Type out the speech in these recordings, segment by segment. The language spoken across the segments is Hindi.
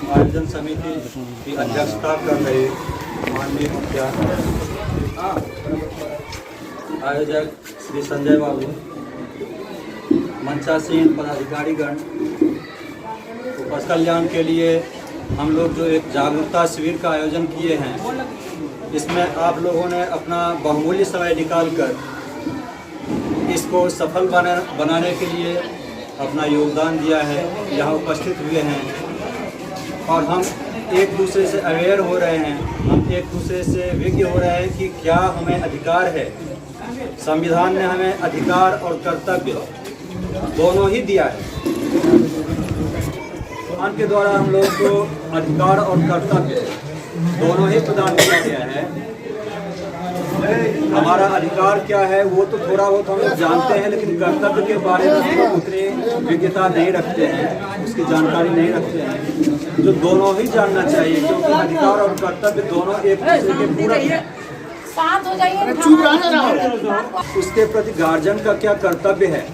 आयोजन समिति की अध्यक्षता कर रहे माननीय मुखिया आयोजक श्री संजय बाबू, मंचासीन पदाधिकारीगण, उपस्थित कल्याण के लिए हम लोग जो एक जागरूकता शिविर का आयोजन किए हैं, इसमें आप लोगों ने अपना बहुमूल्य समय निकालकर इसको सफल बनाने के लिए अपना योगदान दिया है। यहाँ उपस्थित हुए हैं और हम एक दूसरे से अवेयर हो रहे हैं, हम एक दूसरे से विज्ञ हो रहे हैं कि क्या हमें अधिकार है। संविधान ने हमें अधिकार और कर्तव्य दोनों ही दिया है। संविधान के द्वारा हम लोग को अधिकार और कर्तव्य दोनों ही प्रदान किया गया है। हमारा अधिकार क्या है वो तो थोड़ा बहुत हम लोग जानते हैं, लेकिन कर्तव्य के बारे में लोग उतनी विज्ञता नहीं रखते हैं, उसकी जानकारी नहीं रखते हैं, जो दोनों ही जानना चाहिए, क्योंकि अधिकार और कर्तव्य दोनों एक दूसरे के पूरक हैं। उसके प्रति गार्जियन का क्या कर्तव्य है।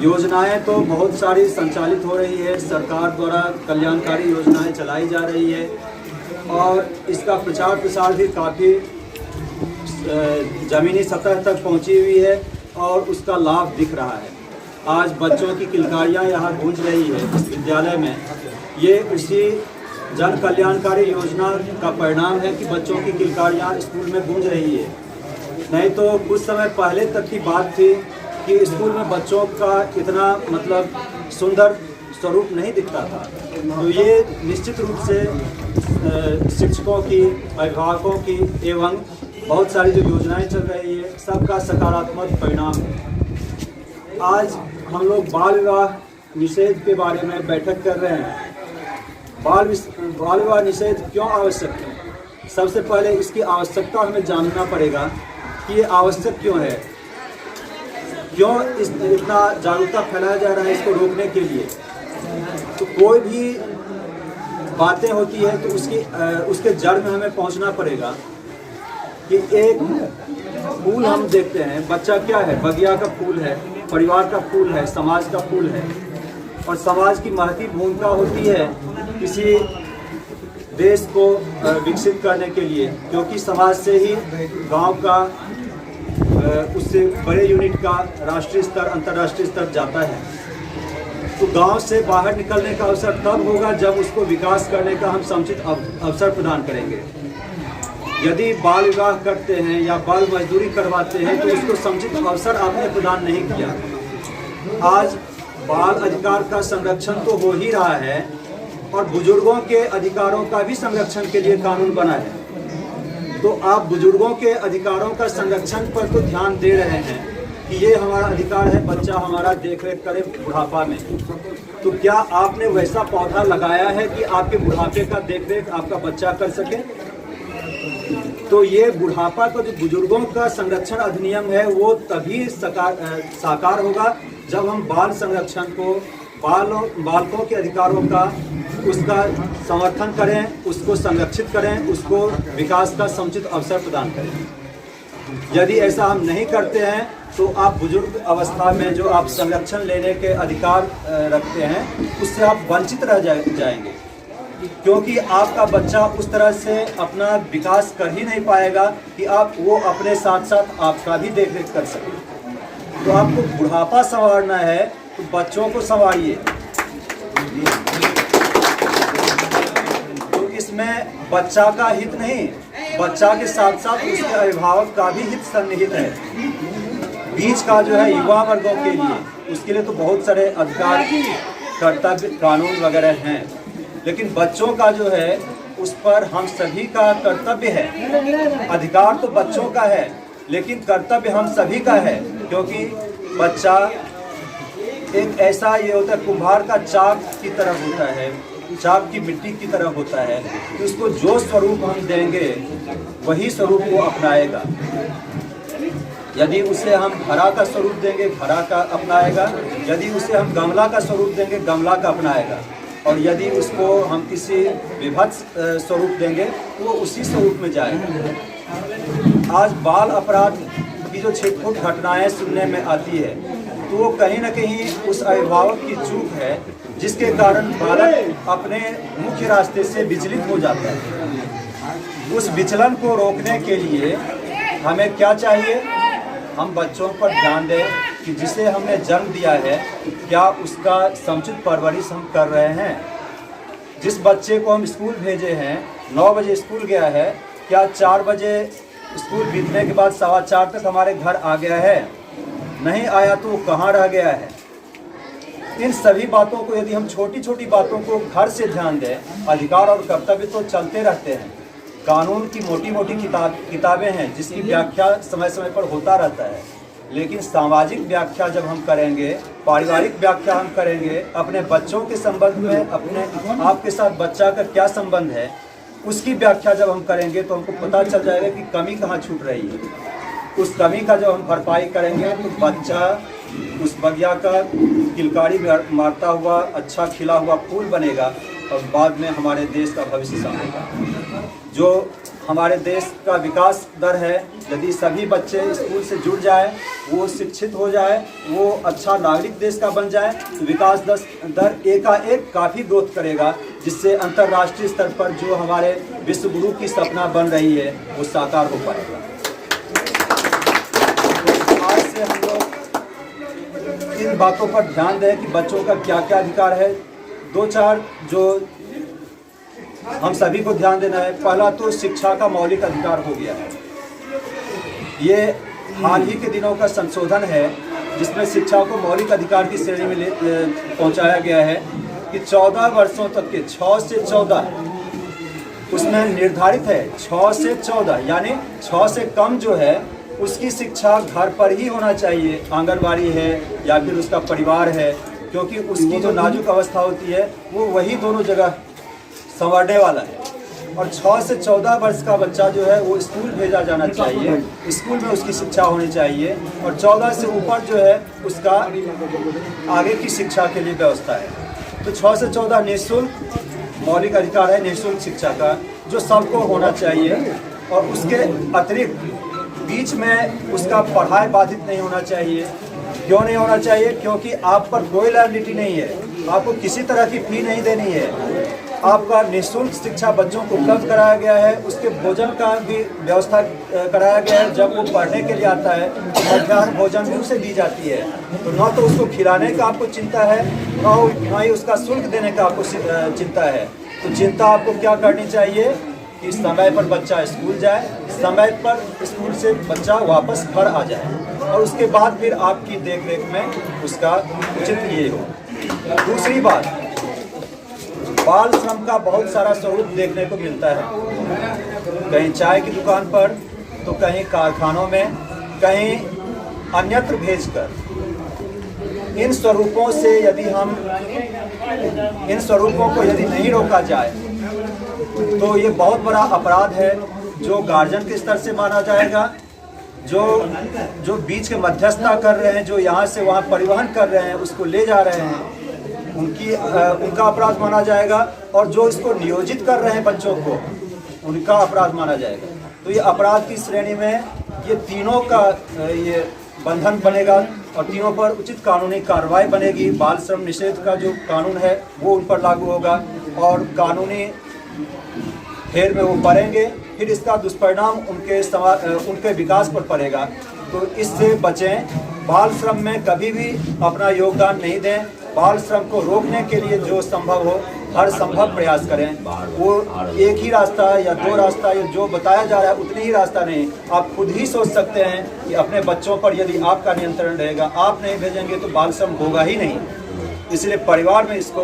योजनाएं तो बहुत सारी संचालित हो रही है, सरकार द्वारा कल्याणकारी योजनाएं चलाई जा रही है और इसका प्रचार प्रसार भी काफ़ी ज़मीनी सतह तक पहुंची हुई है और उसका लाभ दिख रहा है। आज बच्चों की किलकारियाँ यहाँ गूंज रही है इस विद्यालय में। ये उसी जन कल्याणकारी योजना का परिणाम है कि बच्चों की किलकारियाँ स्कूल में गूंज रही है। नहीं तो कुछ समय पहले तक की बात थी कि स्कूल में बच्चों का इतना सुंदर स्वरूप नहीं दिखता था। तो ये निश्चित रूप से शिक्षकों की, अभिभावकों की एवं बहुत सारी जो योजनाएं चल रही है, सबका सकारात्मक परिणाम है। आज हम लोग बाल विवाह निषेध के बारे में बैठक कर रहे हैं। बाल विवाह निषेध क्यों आवश्यक है? सबसे पहले इसकी आवश्यकता हमें जानना पड़ेगा कि ये आवश्यक क्यों है, क्यों इतना जागरूकता फैलाया जा रहा है इसको रोकने के लिए। तो कोई भी बातें होती है तो उसके जड़ में हमें पहुंचना पड़ेगा कि एक फूल हम देखते हैं, बच्चा क्या है, बगिया का फूल है, परिवार का फूल है, समाज का फूल है। और समाज की महती भूमिका होती है किसी देश को विकसित करने के लिए, क्योंकि समाज से ही गांव का उससे बड़े यूनिट का राष्ट्रीय स्तर, अंतर्राष्ट्रीय स्तर जाता है। तो गांव से बाहर निकलने का अवसर तब होगा जब उसको विकास करने का हम समुचित अवसर प्रदान करेंगे। यदि बाल विवाह करते हैं या बाल मजदूरी करवाते हैं तो उसको समुचित अवसर आपने प्रदान नहीं किया। आज बाल अधिकार का संरक्षण तो हो ही रहा है और बुजुर्गों के अधिकारों का भी संरक्षण के लिए कानून बना है। तो आप बुजुर्गों के अधिकारों का संरक्षण पर तो ध्यान दे रहे हैं कि ये हमारा अधिकार है, बच्चा हमारा देखरेख करे बुढ़ापा में। तो क्या आपने वैसा पौधा लगाया है कि आपके बुढ़ापे का देखरेख आपका बच्चा कर सके? तो ये बुढ़ापा का जो बुजुर्गों का संरक्षण अधिनियम है वो तभी साकार होगा जब हम बाल संरक्षण को, बालकों के अधिकारों का, उसका समर्थन करें, उसको संरक्षित करें, उसको विकास का समुचित अवसर प्रदान करें। यदि ऐसा हम नहीं करते हैं तो आप बुजुर्ग अवस्था में जो आप संरक्षण लेने के अधिकार रखते हैं उससे आप वंचित रह जाएंगे, क्योंकि आपका बच्चा उस तरह से अपना विकास कर ही नहीं पाएगा कि वो अपने साथ साथ आपका भी देखरेख कर सके। तो आपको बुढ़ापा संवारना है तो बच्चों को संवारिए। तो इसमें बच्चा का हित नहीं, बच्चा के साथ साथ उसके अभिभावक का भी हित सन्निहित है। बीच का जो है युवा वर्गों के लिए, उसके लिए तो बहुत सारे अधिकार, कर्तव्य, कानून वगैरह हैं, लेकिन बच्चों का जो है उस पर हम सभी का कर्तव्य है। अधिकार तो बच्चों का है लेकिन कर्तव्य हम सभी का है, क्योंकि बच्चा एक ऐसा ये होता है, कुम्हार का चाक की तरह होता है, चाक की मिट्टी की तरह होता है कि उसको जो स्वरूप हम देंगे वही स्वरूप वो अपनाएगा। यदि उसे हम घड़ा का स्वरूप देंगे, घड़ा का अपनाएगा। यदि उसे हम गमला का स्वरूप देंगे, गमला का अपनाएगा। और यदि उसको हम किसी विभत्स स्वरूप देंगे तो वो उसी स्वरूप में जाएगा। आज बाल अपराध की जो छिटपुट घटनाएं सुनने में आती है, तो वो कहीं ना कहीं उस अभिभावक की चूक है, जिसके कारण बालक अपने मुख्य रास्ते से विचलित हो जाता है। उस विचलन को रोकने के लिए हमें क्या चाहिए? हम बच्चों पर ध्यान दें कि जिसे हमने जन्म दिया है, क्या उसका समुचित परवरिश हम कर रहे हैं। जिस बच्चे को हम स्कूल भेजे हैं, 9 बजे स्कूल गया है, क्या 4 बजे स्कूल बीतने के बाद 4:15 तक हमारे घर आ गया है? नहीं आया तो वो कहाँ रह गया है? इन सभी बातों को यदि हम छोटी छोटी बातों को घर से ध्यान दें, अधिकार और कर्तव्य तो चलते रहते हैं। कानून की मोटी मोटी किताबें हैं जिसकी व्याख्या समय समय पर होता रहता है, लेकिन सामाजिक व्याख्या जब हम करेंगे, पारिवारिक व्याख्या हम करेंगे, अपने बच्चों के संबंध में अपने आपके साथ बच्चा का क्या संबंध है, उसकी व्याख्या जब हम करेंगे तो हमको पता चल जाएगा कि कमी कहाँ छूट रही है। उस कमी का जब हम भरपाई करेंगे तो बच्चा उस बगिया का किलकारी मारता हुआ अच्छा खिला हुआ फूल बनेगा और बाद में हमारे देश का भविष्य संभलेगा। जो हमारे देश का विकास दर है, यदि सभी बच्चे स्कूल से जुड़ जाए, वो शिक्षित हो जाए, वो अच्छा नागरिक देश का बन जाए, तो विकास दर एकाएक काफ़ी ग्रोथ करेगा, जिससे अंतर्राष्ट्रीय स्तर पर जो हमारे विश्व गुरु की सपना बन रही है वो साकार हो पाएगा। तो आज से हम लोग इन बातों पर ध्यान दें कि बच्चों का क्या क्या अधिकार है। 2-4 जो हम सभी को ध्यान देना है। पहला तो शिक्षा का मौलिक अधिकार हो गया है। ये हाल ही के दिनों का संशोधन है जिसमें शिक्षा को मौलिक अधिकार की श्रेणी में पहुंचाया गया है कि 14 वर्षों तक के 6 से 14 उसमें निर्धारित है। 6 से 14 यानी 6 से कम जो है उसकी शिक्षा घर पर ही होना चाहिए, आंगनबाड़ी है या फिर उसका परिवार है, क्योंकि उसकी जो नाजुक अवस्था होती है वो वही दोनों जगह संवारने वाला है। और 6 से 14 वर्ष का बच्चा जो है वो स्कूल भेजा जाना चाहिए, स्कूल में उसकी शिक्षा होनी चाहिए। और 14 से ऊपर जो है उसका आगे की शिक्षा के लिए व्यवस्था है। तो 6 से 14 निःशुल्क मौलिक अधिकार है, निःशुल्क शिक्षा का, जो सबको होना चाहिए। और उसके अतिरिक्त बीच में उसका पढ़ाई बाधित नहीं होना चाहिए। क्यों नहीं होना चाहिए? क्योंकि आप पर कोई लायबिलिटी नहीं है, आपको किसी तरह की फी नहीं देनी है। आपका निःशुल्क शिक्षा बच्चों को उपलब्ध कराया गया है, उसके भोजन का भी व्यवस्था कराया गया है। जब वो पढ़ने के लिए आता है तो मध्याह्न भोजन भी उसे दी जाती है। तो न तो उसको खिलाने का आपको चिंता है, न ही उसका शुल्क देने का आपको चिंता है। तो चिंता आपको क्या करनी चाहिए कि समय पर बच्चा स्कूल जाए, समय पर स्कूल से बच्चा वापस घर आ जाए, और उसके बाद फिर आपकी देख रेख में उसका उचित ये हो। दूसरी बात, बाल श्रम का बहुत सारा स्वरूप देखने को मिलता है, कहीं चाय की दुकान पर, तो कहीं कारखानों में, कहीं अन्यत्र भेजकर। इन स्वरूपों से यदि इन स्वरूपों को यदि नहीं रोका जाए तो ये बहुत बड़ा अपराध है, जो गार्जियन के स्तर से माना जाएगा, जो बीच के मध्यस्थता कर रहे हैं, जो यहाँ से वहाँ परिवहन कर रहे हैं, उसको ले जा रहे हैं, उनका अपराध माना जाएगा। और जो इसको नियोजित कर रहे हैं बच्चों को, उनका अपराध माना जाएगा। तो ये अपराध की श्रेणी में ये तीनों का ये बंधन बनेगा और तीनों पर उचित कानूनी कार्रवाई बनेगी। बाल श्रम निषेध का जो कानून है वो उन पर लागू होगा और कानूनी फेर में वो पड़ेंगे, फिर इसका दुष्परिणाम उनके विकास पर पड़ेगा। तो इससे बचें, बाल श्रम में कभी भी अपना योगदान नहीं दें। बाल श्रम को रोकने के लिए जो संभव हो हर संभव प्रयास करें। वो एक ही रास्ता या 2 रास्ता या जो बताया जा रहा है उतनी ही रास्ता नहीं। आप खुद ही सोच सकते हैं कि अपने बच्चों पर यदि आपका नियंत्रण रहेगा, आप नहीं भेजेंगे तो बाल श्रम होगा ही नहीं। इसलिए परिवार में इसको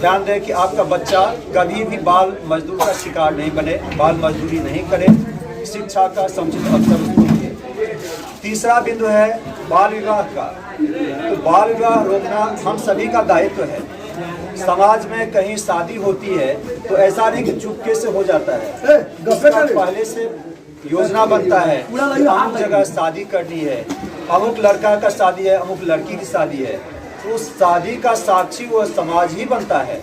ध्यान दें कि आपका बच्चा कभी भी बाल मजदूर का शिकार नहीं बने, बाल मजदूरी नहीं करे, शिक्षा का समुचित अवसर उसको मिले। तीसरा बिंदु है बाल विवाह का। तो बाल विवाह रोकना हम सभी का दायित्व है। समाज में कहीं शादी होती है तो ऐसा नहीं कि चुपके से हो जाता है, उसका पहले से योजना बनता है कि अमुक जगह शादी करनी है, अमुक लड़का का शादी है, अमुक लड़की की शादी है। तो उस शादी का साक्षी वो समाज ही बनता है।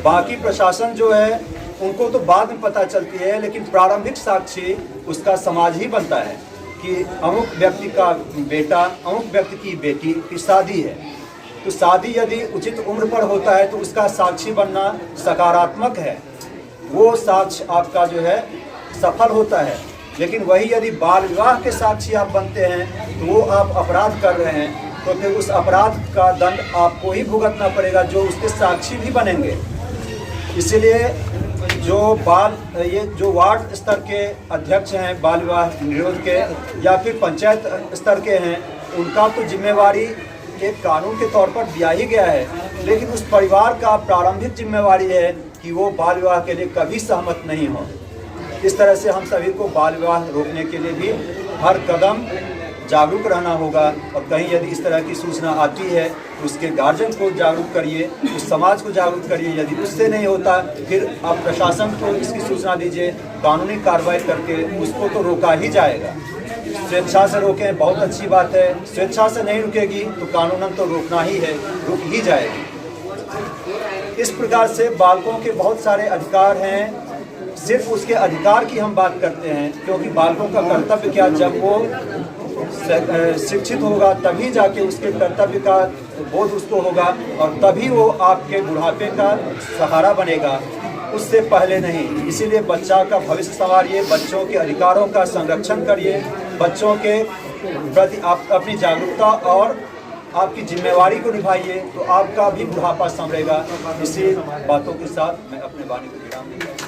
बाकी प्रशासन जो है उनको तो बाद में पता चलती है, लेकिन प्रारंभिक साक्षी उसका समाज ही बनता है। कि अमुक व्यक्ति का बेटा, अमुक व्यक्ति की बेटी की शादी है, तो शादी यदि उचित उम्र पर होता है तो उसका साक्षी बनना सकारात्मक है, वो साक्ष्य आपका जो है सफल होता है। लेकिन वही यदि बाल विवाह के साक्षी आप बनते हैं तो वो आप अपराध कर रहे हैं, तो फिर उस अपराध का दंड आपको ही भुगतना पड़ेगा, जो उसके साक्षी भी बनेंगे। इसीलिए जो वार्ड स्तर के अध्यक्ष हैं बाल विवाह निरोध के, या फिर पंचायत स्तर के हैं, उनका तो जिम्मेवारी एक कानून के तौर पर दिया ही गया है, लेकिन उस परिवार का प्रारंभिक जिम्मेवारी है कि वो बाल विवाह के लिए कभी सहमत नहीं हो। इस तरह से हम सभी को बाल विवाह रोकने के लिए भी हर कदम जागरूक रहना होगा। और कहीं यदि इस तरह की सूचना आती है तो उसके गार्जियन को जागरूक करिए, उस समाज को जागरूक करिए। यदि उससे नहीं होता फिर आप प्रशासन को इसकी सूचना दीजिए, कानूनी कार्रवाई करके उसको तो रोका ही जाएगा। स्वेच्छा से रोकें, बहुत अच्छी बात है, स्वेच्छा से नहीं रुकेगी तो कानूनन तो रोकना ही है, रुक ही जाएगी। इस प्रकार से बालकों के बहुत सारे अधिकार हैं। सिर्फ उसके अधिकार की हम बात करते हैं, क्योंकि बालकों का कर्तव्य क्या, जब वो शिक्षित होगा तभी जाके उसके कर्तव्य का बोध उसको होगा और तभी वो आपके बुढ़ापे का सहारा बनेगा, उससे पहले नहीं। इसीलिए बच्चा का भविष्य संवारिए, बच्चों के अधिकारों का संरक्षण करिए, बच्चों के प्रति आप अपनी जागरूकता और आपकी जिम्मेवारी को निभाइए, तो आपका भी बुढ़ापा संवरेगा। इसी बातों के साथ मैं अपने वाणी को विराम दूंगा।